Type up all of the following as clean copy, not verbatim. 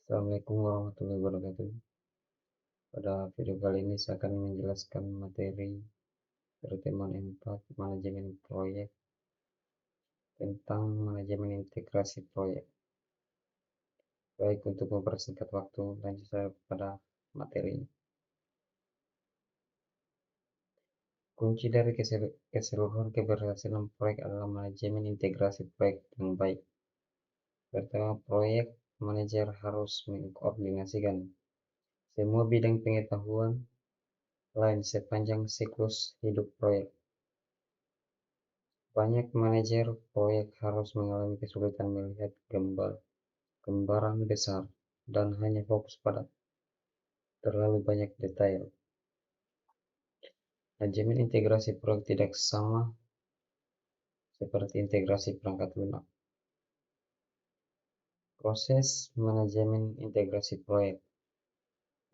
Assalamualaikum warahmatullahi wabarakatuh. Pada video kali ini saya akan menjelaskan materi pertemuan 4 manajemen proyek tentang manajemen integrasi proyek. Baik, untuk mempersingkat waktu, lanjut saya pada materi. Kunci dari keseluruhan keberhasilan proyek adalah manajemen integrasi proyek yang baik. Pertama, proyek manajer harus mengkoordinasikan semua bidang pengetahuan lain sepanjang siklus hidup proyek. Banyak manajer proyek harus mengalami kesulitan melihat gambaran besar dan hanya fokus pada terlalu banyak detail. Manajemen integrasi proyek tidak sama seperti integrasi perangkat lunak. Proses manajemen integrasi proyek.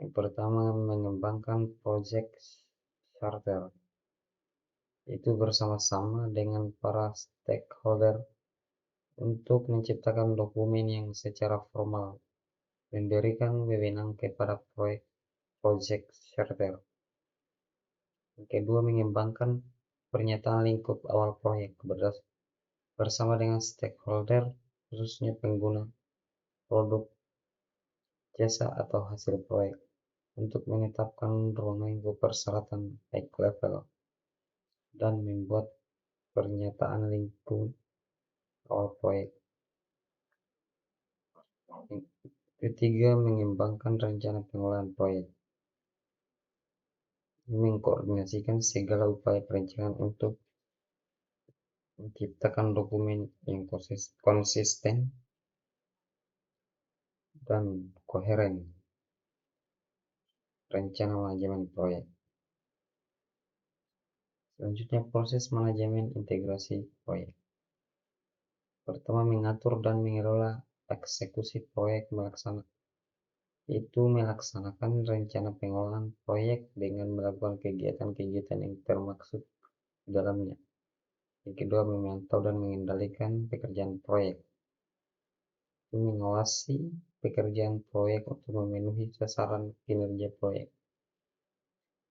Yang pertama, mengembangkan project charter. Itu bersama-sama dengan para stakeholder untuk menciptakan dokumen yang secara formal memberikan wewenang kepada project charter. Yang kedua, mengembangkan pernyataan lingkup awal proyek bersama dengan stakeholder, khususnya pengguna produk, jasa, atau hasil proyek, untuk menetapkan ruang lingkup persyaratan high level dan membuat pernyataan lingkup awal proyek. Ketiga, mengembangkan rencana pengelolaan proyek. Mengkoordinasikan segala upaya perencanaan untuk menciptakan dokumen yang konsisten dan koheren. Rencana manajemen proyek. Selanjutnya, proses manajemen integrasi proyek. Pertama, mengatur dan mengelola eksekusi proyek. Melaksanakan rencana pengelolaan proyek dengan melakukan kegiatan-kegiatan yang termaksud di dalamnya. Yang kedua, memantau dan mengendalikan pekerjaan proyek. Itu mengawasi pekerjaan proyek untuk memenuhi sasaran kinerja proyek.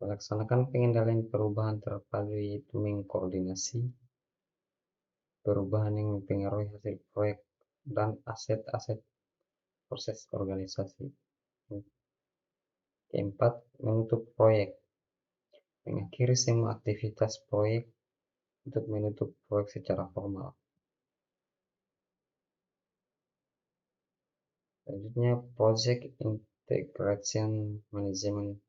Melaksanakan pengendalian perubahan terpadu, yaitu mengkoordinasi perubahan yang mempengaruhi hasil proyek dan aset-aset proses organisasi. Keempat, menutup proyek. Mengakhiri semua aktivitas proyek untuk menutup proyek secara formal. Selanjutnya, Project Integration Management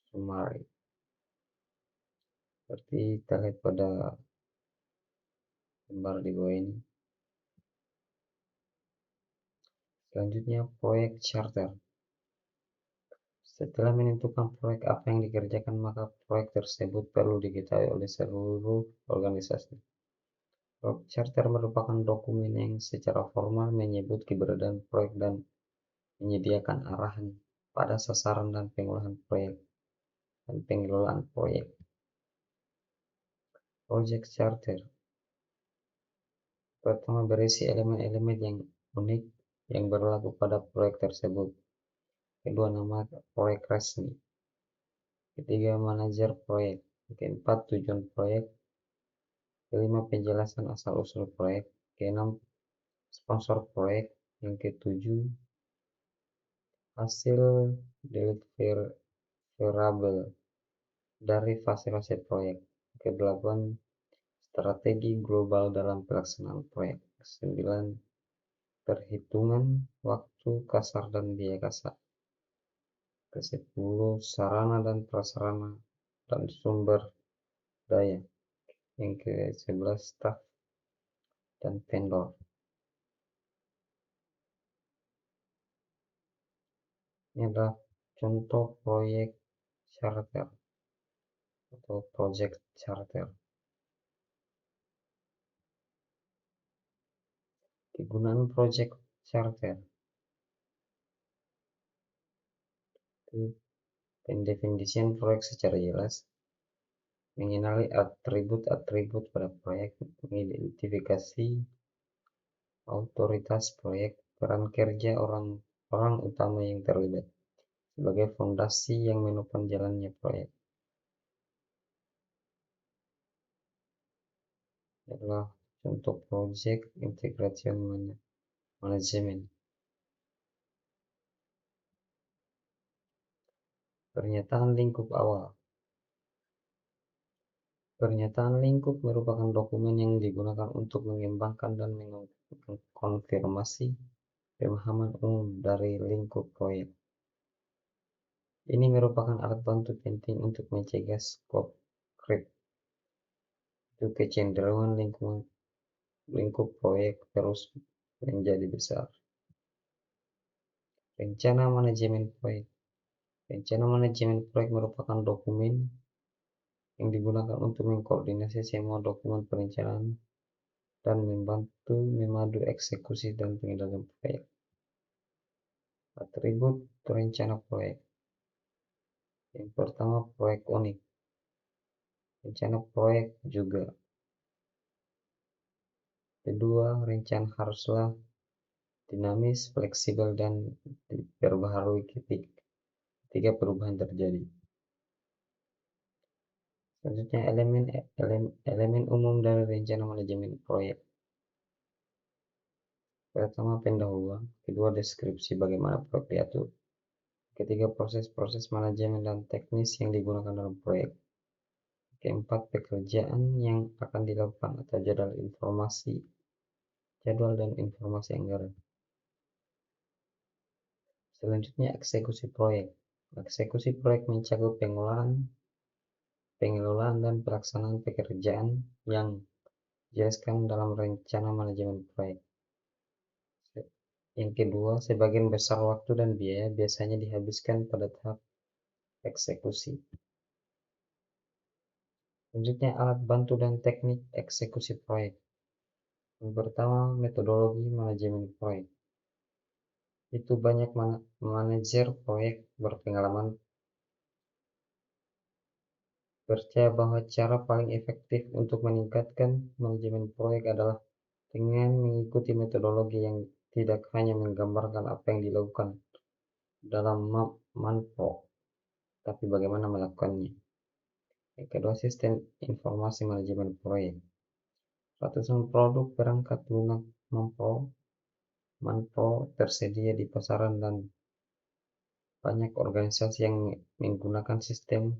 Summary. Seperti kita lihat pada gambar di bawah ini. Selanjutnya, proyek charter. Setelah menentukan proyek apa yang dikerjakan, maka proyek tersebut perlu diketahui oleh seluruh organisasi. Proyek charter merupakan dokumen yang secara formal menyebut keberadaan proyek dan menyediakan arahan pada sasaran dan pengolahan proyek dan pengelolaan proyek. Project charter pertama berisi elemen-elemen yang unik yang berlaku pada proyek tersebut. Kedua, nama proyek resmi. Ketiga, manajer proyek. Keempat, tujuan proyek. Kelima, penjelasan asal-usul proyek. Keenam, sponsor proyek. Yang ketujuh, hasil deliverable dari fase-fase proyek. Kedelapan, strategi global dalam pelaksanaan proyek. 9, perhitungan waktu kasar dan biaya kasar. Ke-10, sarana dan prasarana dan sumber daya. Yang ke-11, staf dan vendor. Ini adalah contoh proyek charter atau project charter. Kegunaan project charter itu pendefinisian proyek secara jelas, mengenali atribut-atribut pada proyek, mengidentifikasi autoritas proyek, peran kerja orang orang utama yang terlibat sebagai fondasi yang menopang jalannya proyek. Adalah contoh Project Integration Management. Pernyataan lingkup awal. Pernyataan lingkup merupakan dokumen yang digunakan untuk mengembangkan dan mengkonfirmasi pemahaman umum dari lingkup proyek. Ini merupakan alat bantu penting untuk mencegah scope creep, itu kecenderungan lingkup proyek terus menjadi besar. Rencana manajemen proyek. Rencana manajemen proyek merupakan dokumen yang digunakan untuk mengkoordinasi semua dokumen perencanaan dan membantu memadu eksekusi dan pengendalian proyek. Atribut rencana proyek. Yang pertama, proyek unik. Rencana proyek juga. Kedua, rencana haruslah dinamis, fleksibel, dan diperbaharui ketika perubahan terjadi. Selanjutnya, elemen umum dari rencana manajemen proyek. Pertama, pendahuluan. Kedua, deskripsi bagaimana proyek diatur. Ketiga, proses-proses manajemen dan teknis yang digunakan dalam proyek. Keempat, pekerjaan yang akan dilakukan atau jadwal dan informasi anggaran. Selanjutnya, eksekusi proyek. Eksekusi proyek mencakup pengelolaan dan pelaksanaan pekerjaan yang dijelaskan dalam rencana manajemen proyek. Yang kedua, sebagian besar waktu dan biaya biasanya dihabiskan pada tahap eksekusi. Selanjutnya, alat bantu dan teknik eksekusi proyek. Yang pertama, metodologi manajemen proyek. Itu banyak manajer proyek berpengalaman percaya bahwa cara paling efektif untuk meningkatkan manajemen proyek adalah dengan mengikuti metodologi yang tidak hanya menggambarkan apa yang dilakukan dalam manpo, tapi bagaimana melakukannya. Yang kedua, sistem informasi manajemen proyek. Ratusan produk perangkat lunak manpo tersedia di pasaran dan banyak organisasi yang menggunakan sistem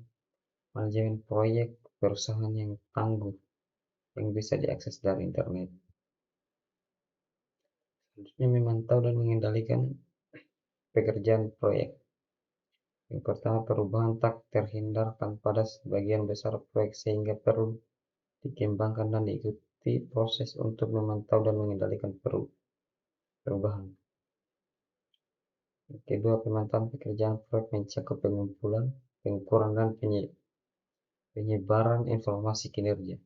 manajemen proyek perusahaan yang tangguh yang bisa diakses dari internet. Selanjutnya, memantau dan mengendalikan pekerjaan proyek. Yang pertama, perubahan tak terhindarkan pada sebagian besar proyek sehingga perlu dikembangkan dan diikuti proses untuk memantau dan mengendalikan perubahan. Yang kedua, pemantauan pekerjaan proyek mencakup pengumpulan, pengukuran, dan penyebaran informasi kinerja.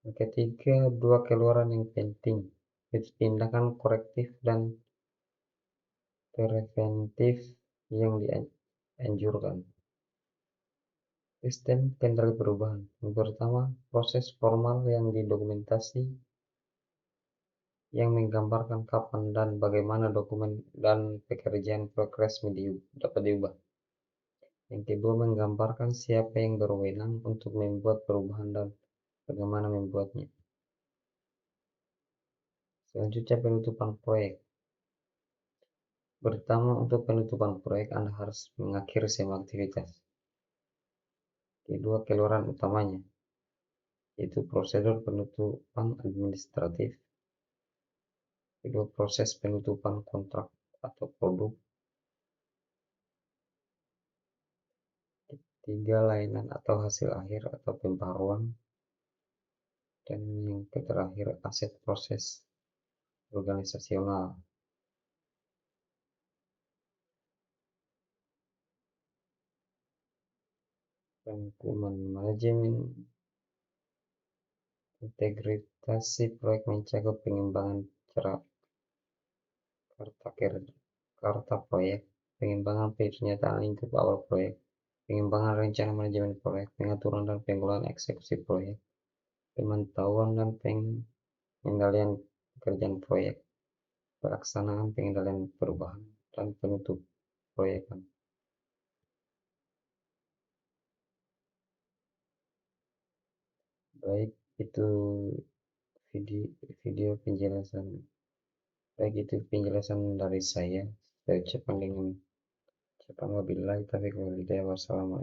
Yang ketiga, dua keluaran yang penting, yaitu tindakan korektif dan preventif yang dianjurkan. Sistem kendali perubahan. Yang pertama, proses formal yang didokumentasi yang menggambarkan kapan dan bagaimana dokumen dan pekerjaan proyek resmi dapat diubah. Yang kedua, menggambarkan siapa yang berwenang untuk membuat perubahan dan bagaimana membuatnya. Selanjutnya, penutupan proyek. Pertama, untuk penutupan proyek, Anda harus mengakhiri semua aktivitas. Kedua, keluaran utamanya, yaitu prosedur penutupan administratif. Kedua, proses penutupan kontrak atau produk. Tiga, layanan atau hasil akhir atau pembaruan. Dan yang terakhir, aset proses organisasional. Rangkuman manajemen integrasi proyek mencakup pengembangan karta proyek, pengembangan pernyataan lingkup awal proyek, pengembangan rencana manajemen proyek, pengaturan dan pengelolaan eksekusi proyek, pemantauan dan pengendalian pekerjaan proyek, pelaksanaan pengendalian perubahan, dan penutup proyek. Baik itu video video penjelasan baik itu penjelasan dari saya ucapan dengan ucapan wabillahi taufiq wal hidayah. Wassalamualaikum.